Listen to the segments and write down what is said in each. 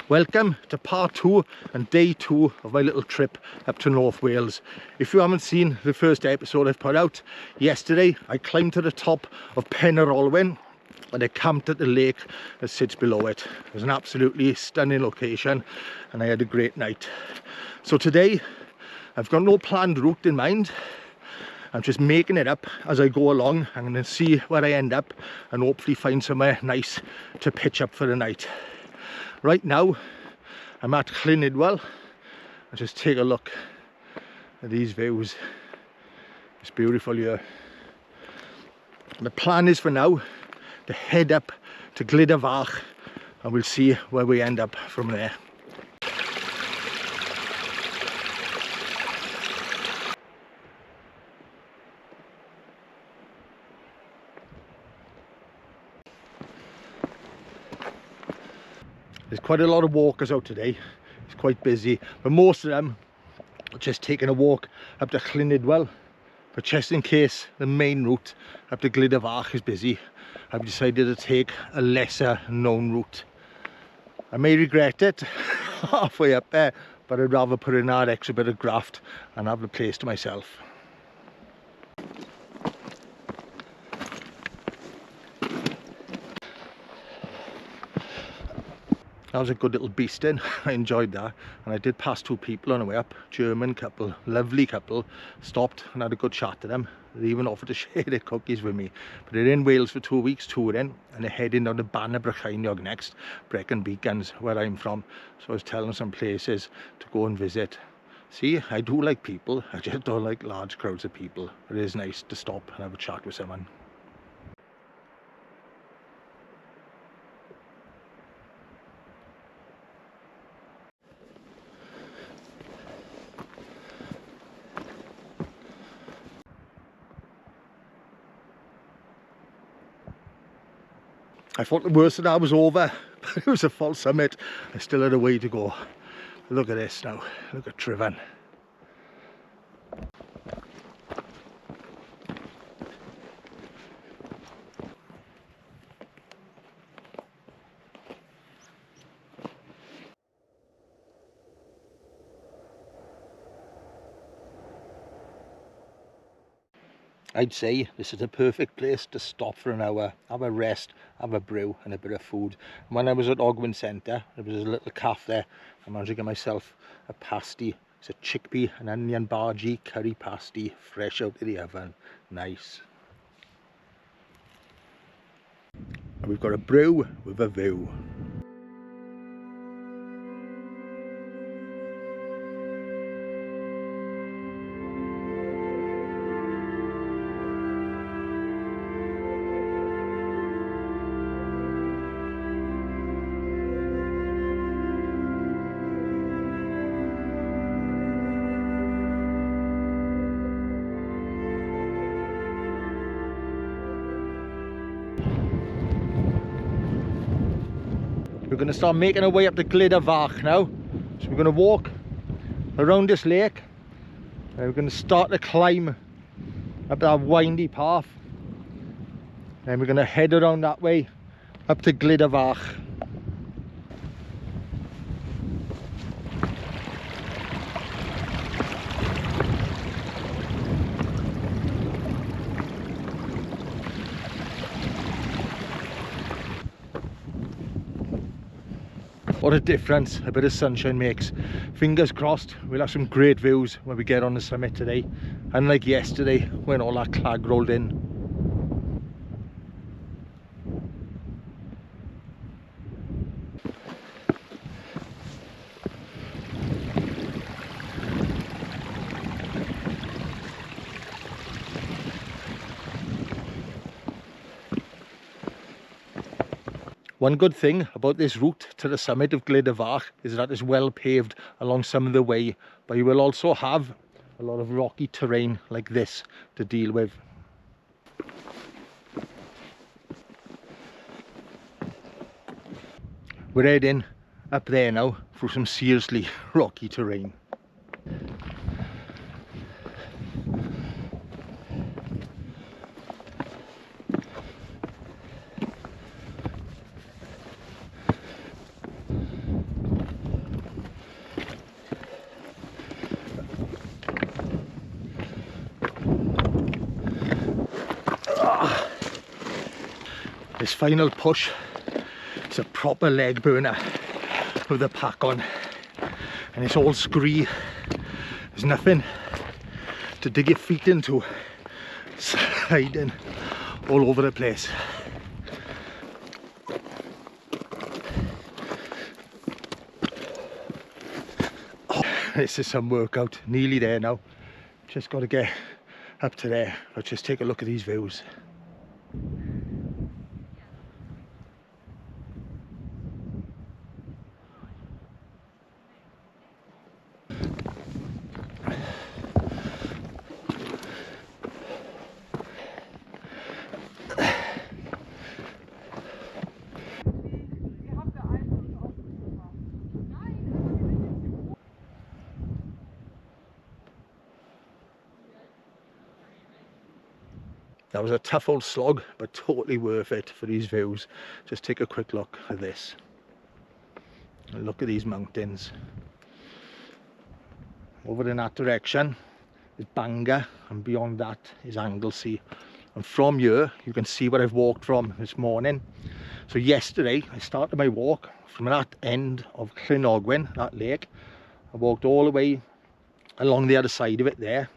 Welcome to part 2 and day 2 of my little trip up to North Wales. If you haven't seen the first episode I've put out, yesterday I climbed to the top of Ole Wen and I camped at the lake that sits below it. It was an absolutely stunning location and I had a great night. So today I've got no planned route in mind. I'm just making it up as I go along. I'm going to see where I end up and hopefully find somewhere nice to pitch up for the night. Right now I'm at Llyn Idwal. I'll just take a look at these views. It's beautiful here. The plan is for now to head up to Glyder Fach and we'll see where we end up from there. There's quite a lot of walkers out today. It's quite busy, but most of them are just taking a walk up to Llyn Idwal. But just in case the main route up to Glyder Fach is busy, I've decided to take a lesser known route. I may regret it halfway up there, but I'd rather put in that extra bit of graft and have the place to myself. That was a good little beasting. I enjoyed that, and I did pass two people on the way up. German couple, lovely couple. Stopped and had a good chat to them. They even offered to share their cookies with me. But they're in Wales for 2 weeks touring, and they're heading down to Ffynnon next, Brecon Beacons, where I'm from. So I was telling them some places to go and visit. See, I do like people. I just don't like large crowds of people. It is nice to stop and have a chat with someone. I thought the worst of that was over, but it was a false summit. I still had a way to go. Look at this now, look at Trivan. I'd say this is a perfect place to stop for an hour, have a rest, have a brew and a bit of food. When I was at Ogwen Centre, there was a little cafe there. I managed to get myself a pasty. It's a chickpea and onion bhaji curry pasty, fresh out of the oven. Nice. And we've got a brew with a view. We're going to start making our way up to Glyder Fach now. So we're going to walk around this lake. And we're going to start to climb up that windy path. Then we're going to head around that way up to Glyder Fach. What a difference a bit of sunshine makes. Fingers crossed we'll have some great views when we get on the summit today, unlike yesterday when all that clag rolled in. One good thing about this route to the summit of Glyder Fach is that it's well paved along some of the way, but you will also have a lot of rocky terrain like this to deal with. We're heading up there now through some seriously rocky terrain. final push. It's a proper leg burner with the pack on, and it's all scree. There's nothing to dig your feet into, sliding all over the place. Oh, this is some workout, nearly there now. Just got to get up to there. Let's just take a look at these views. That was a tough old slog, but totally worth it for these views. Just take a quick look at this. And look at these mountains. Over in that direction is Bangor, and beyond that is Anglesey. And from here, you can see where I've walked from this morning. So yesterday, I started my walk from that end of Llyn, that lake. I walked all the way along the other side of it there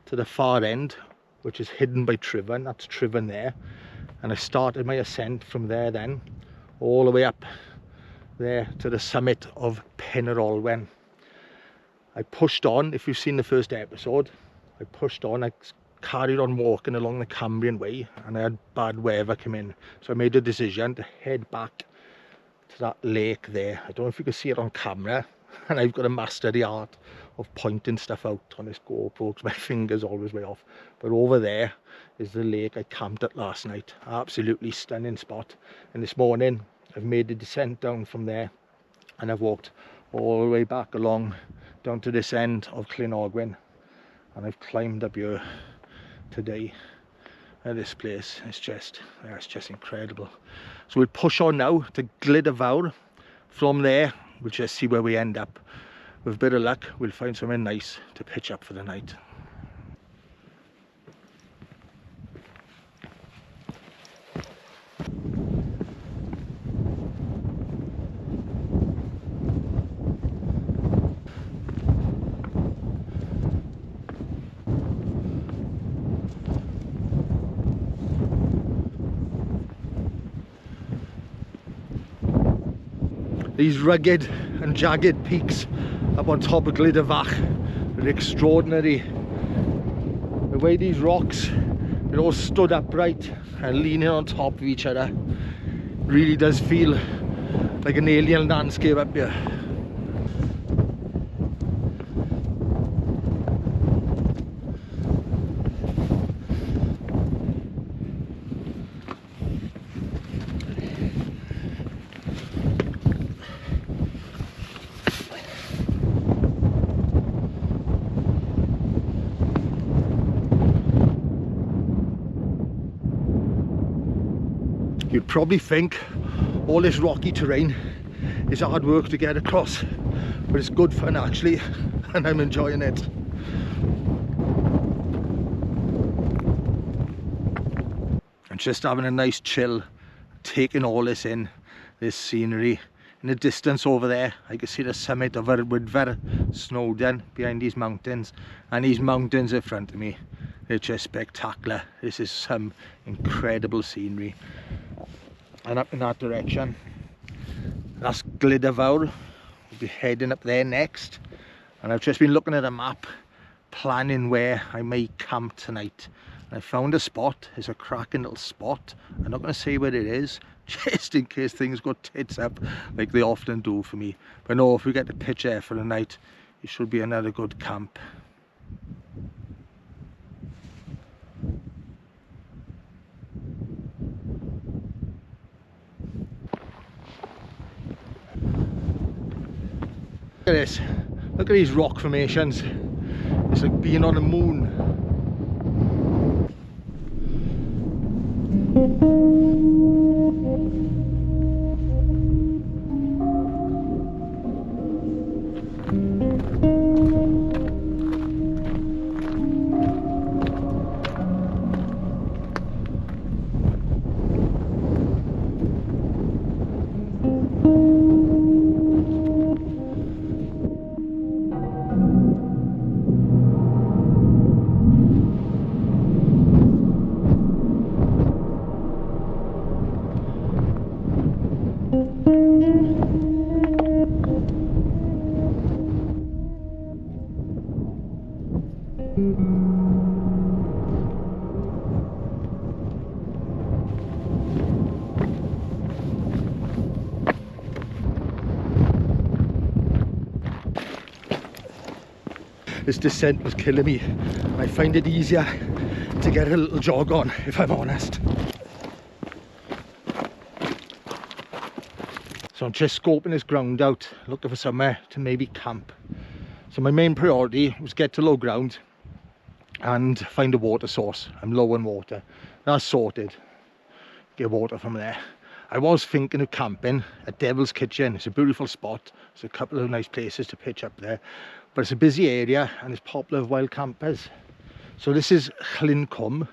to the far end, which is hidden by Trivan. That's Trivan there, and I started my ascent from there then all the way up there to the summit of Ffynnon Lloer. I pushed on. If you've seen the first episode, I pushed on. I carried on walking along the Cambrian way, and I had bad weather come in, so I made a decision to head back to that lake there. I don't know if you can see it on camera, and I've got to master the art of pointing stuff out on this GoPro because my finger's always way off. But over there is the lake I camped at last night. Absolutely stunning spot. And this morning I've made the descent down from there, and I've walked all the way back along down to this end of Llyn Idwal, and I've climbed up here today at this place. It's just incredible. So we'll push on now to Glyder Fach. From there we'll just see where we end up. With a bit of luck, we'll find somewhere nice to pitch up for the night. These rugged and jagged peaks up on top of Glyder Fach are extraordinary. The way these rocks are all stood upright and leaning on top of each other really does feel like an alien landscape up here. You'd probably think all this rocky terrain is hard work to get across, but it's good fun actually, and I'm enjoying it. I'm just having a nice chill, taking all this in, this scenery. In the distance over there, I can see the summit of Eryri, Snowdonia behind these mountains, and these mountains in front of me. They're just spectacular. This is some incredible scenery. And up in that direction, that's Glyder Fach. We'll be heading up there next. And I've just been looking at a map, planning where I may camp tonight. And I found a spot. It's a cracking little spot. I'm not going to say where it is, just in case things go tits up like they often do for me. But no, if we get the pitch there for the night, it should be another good camp. Look at this. Look at these rock formations. It's like being on the moon. this descent was killing me. I find it easier to get a little jog on, if I'm honest. So I'm just scoping this ground out, looking for somewhere to maybe camp. So my main priority was get to low ground and find a water source. I'm low on water. That's sorted. Get water from there. I was thinking of camping at Devil's Kitchen. It's a beautiful spot. There's a couple of nice places to pitch up there. But it's a busy area and it's popular with wild campers. So this is Llyn Idwal.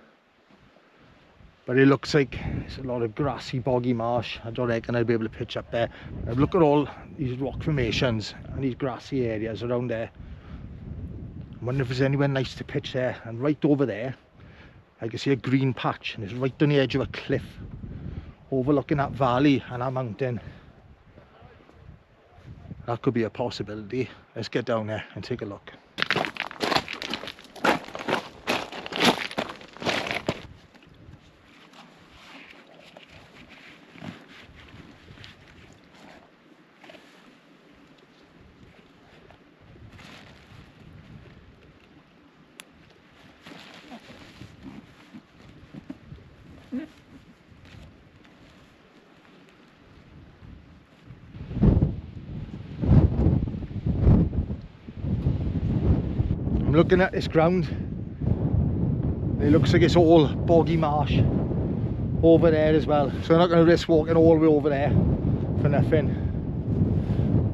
But it looks like it's a lot of grassy, boggy marsh. I don't reckon I'll be able to pitch up there. I've looked at all these rock formations and these grassy areas around there. I wonder if there's anywhere nice to pitch there. And right over there, I can see a green patch, and it's right on the edge of a cliff, overlooking that valley and that mountain. That could be a possibility. Let's get down there and take a look. I'm looking at this ground. It looks like it's all boggy marsh over there as well. So I'm not going to risk walking all the way over there for nothing.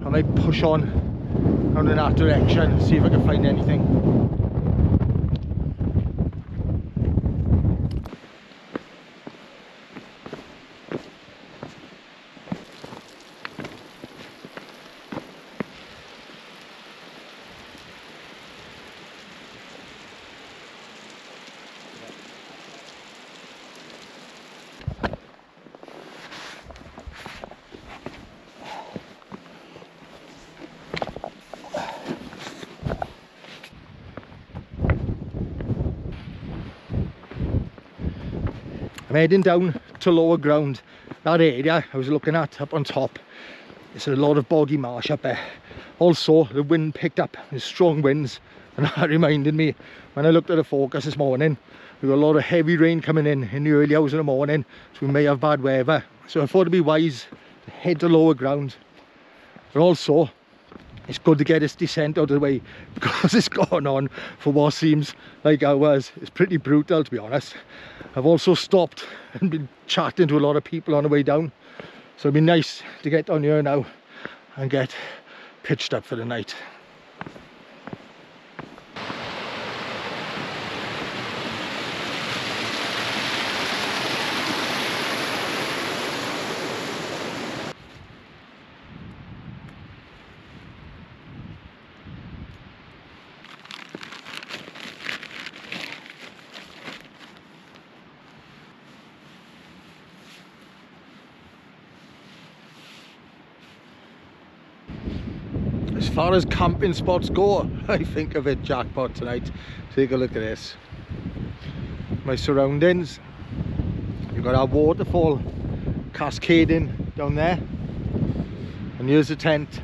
I might push on down in that direction and see if I can find anything. I'm heading down to lower ground. That area I was looking at up on top, there's a lot of boggy marsh up there. Also, the wind picked up, there's strong winds, and that reminded me when I looked at the forecast this morning, we got a lot of heavy rain coming in the early hours of the morning, so we may have bad weather. So I thought it'd be wise to head to lower ground. But also, it's good to get this descent out of the way, because it's gone on for what seems like hours. It's pretty brutal, to be honest. I've also stopped and been chatting to a lot of people on the way down, so it'd be nice to get down here now and get pitched up for the night. As far as camping spots go, I think of it jackpot tonight. Take a look at this. My surroundings. You've got our waterfall cascading down there. And here's the tent.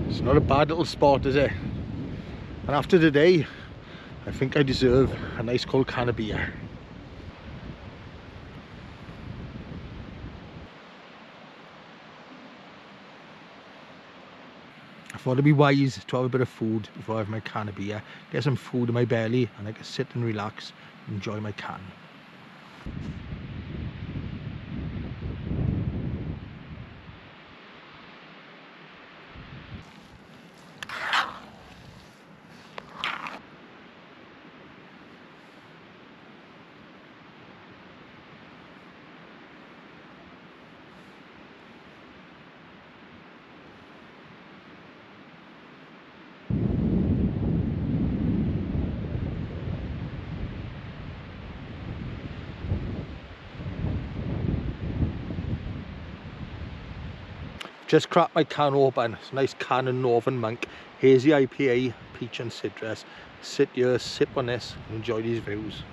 It's not a bad little spot, is it? And after today, I think I deserve a nice cold can of beer. I thought it'd be wise to have a bit of food before I have my can of beer. Get some food in my belly and I can sit and relax and enjoy my can. Just cracked my can open. It's a nice can of Northern Monk Hazy IPA, peach and citrus. Sit here, sip on this and enjoy these views.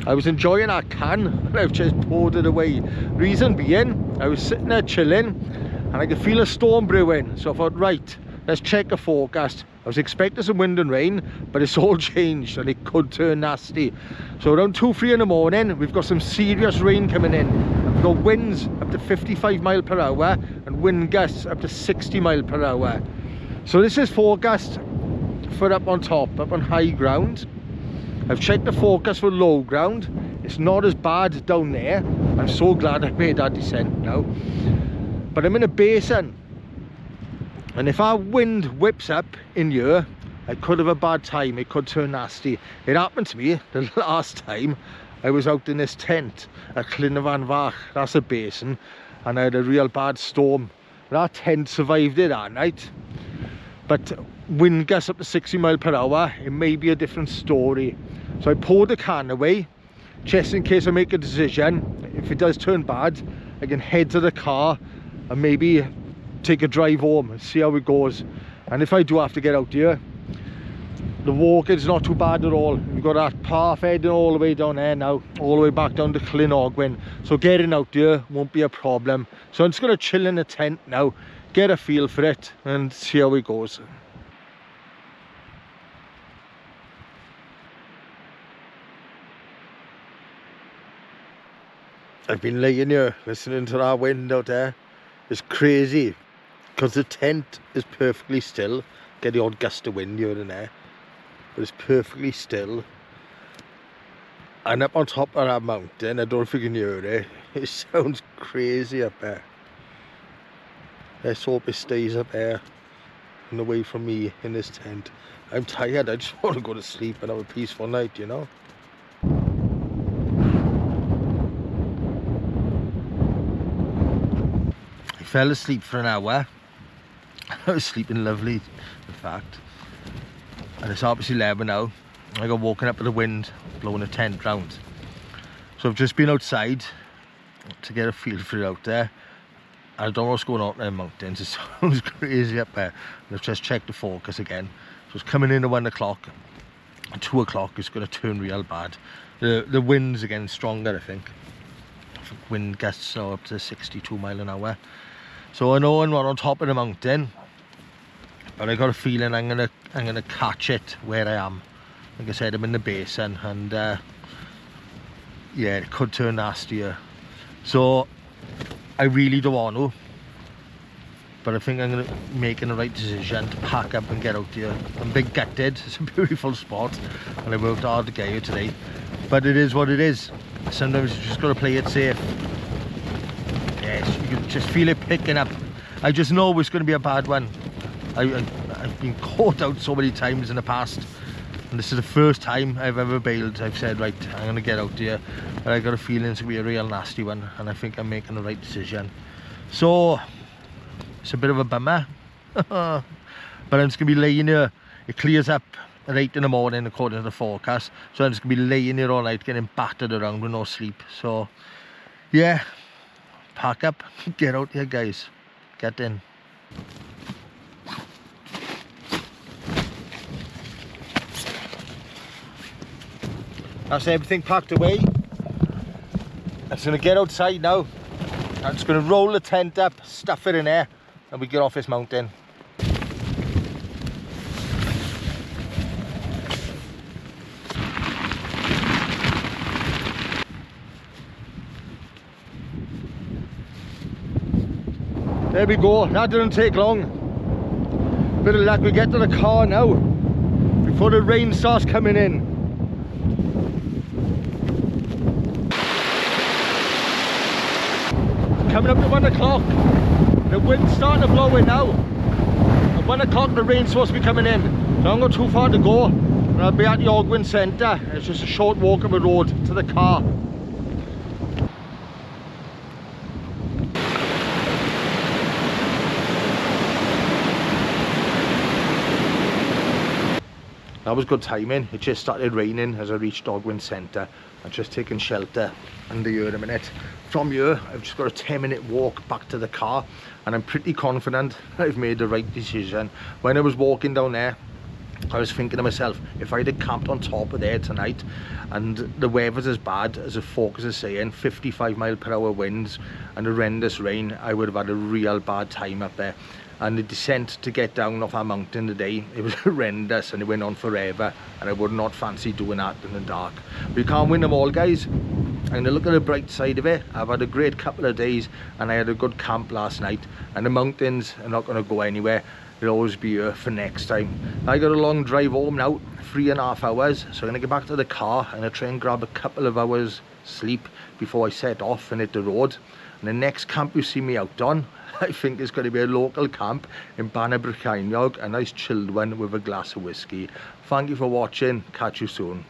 I was enjoying our can and I've just poured it away. Reason being, I was sitting there chilling and I could feel a storm brewing. So I thought, right, let's check the forecast. I was expecting some wind and rain, but it's all changed and it could turn nasty. So around 2-3 in the morning, we've got some serious rain coming in. We've got winds up to 55 mile per hour and wind gusts up to 60 mile per hour. So this is forecast for up on top, up on high ground. I've checked the forecast for low ground. It's not as bad down there. I'm so glad I made that descent now. But I'm in a basin. And if our wind whips up in here, I could have a bad time. It could turn nasty. It happened to me the last time I was out in this tent at Llyn Fach. That's a basin. And I had a real bad storm. That tent survived it that night. But wind gusts up to 60 mile per hour, it may be a different story. So I poured the can away, just in case I make a decision. If it does turn bad, I can head to the car and maybe take a drive home and see how it goes. And if I do have to get out here, the walking's not too bad at all. We've got that path heading all the way down there now, all the way back down to Llyn Idwal. So getting out here won't be a problem. So I'm just going to chill in the tent now, get a feel for it and see how it goes. I've been laying here listening to that wind out there. It's crazy because the tent is perfectly still. Get the odd gust of wind here and there, but it's perfectly still. And up on top of that mountain, I don't know if you can hear it, it sounds crazy up there. Let's hope it stays up there and away from me in this tent. I'm tired, I just want to go to sleep and have a peaceful night, you know. I fell asleep for an hour. I was sleeping lovely, in fact. And it's obviously 11 now. I got woken up with the wind blowing a tent round. So I've just been outside to get a feel for it out there. I don't know what's going on in the mountains. It sounds crazy up there. And I've just checked the focus again. So it's coming in at 1 o'clock. At 2 o'clock it's going to turn real bad. The wind's again stronger, I think. Wind gusts are up to 62 mile an hour. So I know I'm not on top of the mountain, but I got a feeling I'm gonna catch it where I am. Like I said, I'm in the basin, and yeah, it could turn nastier. So I really don't want to, but I think I'm gonna making the right decision to pack up and get out here. I'm big gutted. It's a beautiful spot, and I worked hard to get here today. But it is what it is. Sometimes you just gotta play it safe. Yes, you can just feel it picking up. I just know it's going to be a bad one. I've been caught out so many times in the past, and this is the first time I've ever bailed. I've said, right, I'm going to get out here, but I got a feeling it's going to be a real nasty one, and I think I'm making the right decision. So it's a bit of a bummer, but I'm just going to be laying here. It clears up at 8 in the morning according to the forecast, so I'm just going to be laying here all night getting battered around with no sleep. So yeah, pack up, get out here guys, get in. That's everything packed away. I'm just going to get outside now. I'm just going to roll the tent up, stuff it in there, and we get off this mountain. There we go, that didn't take long. Bit of luck, we get to the car now before the rain starts coming in. Coming up to 1 o'clock, the wind's starting to blow in now. At 1 o'clock the rain's supposed to be coming in, so I'm not too far to go, and I'll be at the Ogwen Centre. It's just a short walk up the road to the car. That was good timing. It just started raining as I reached Ogwen Centre. I've just taken shelter under here in a minute. From here, I've just got a 10-minute walk back to the car, and I'm pretty confident I've made the right decision. When I was walking down there, I was thinking to myself, if I'd have camped on top of there tonight and the weather's as bad as the focus is saying, 55-mile-per-hour winds and horrendous rain, I would have had a real bad time up there. And the descent to get down off our mountain today, it was horrendous and it went on forever, and I would not fancy doing that in the dark. But you can't win them all, guys. I'm going to look at the bright side of it. I've had a great couple of days and I had a good camp last night, and the mountains are not going to go anywhere. They'll always be here for next time. I got a long drive home now, 3.5 hours, so I'm going to get back to the car and I'll try and grab a couple of hours sleep before I set off and hit the road. And the next camp you see me out on, I think it's going to be a local camp in Banabrycheiniog, a nice chilled one with a glass of whiskey. Thank you for watching, catch you soon.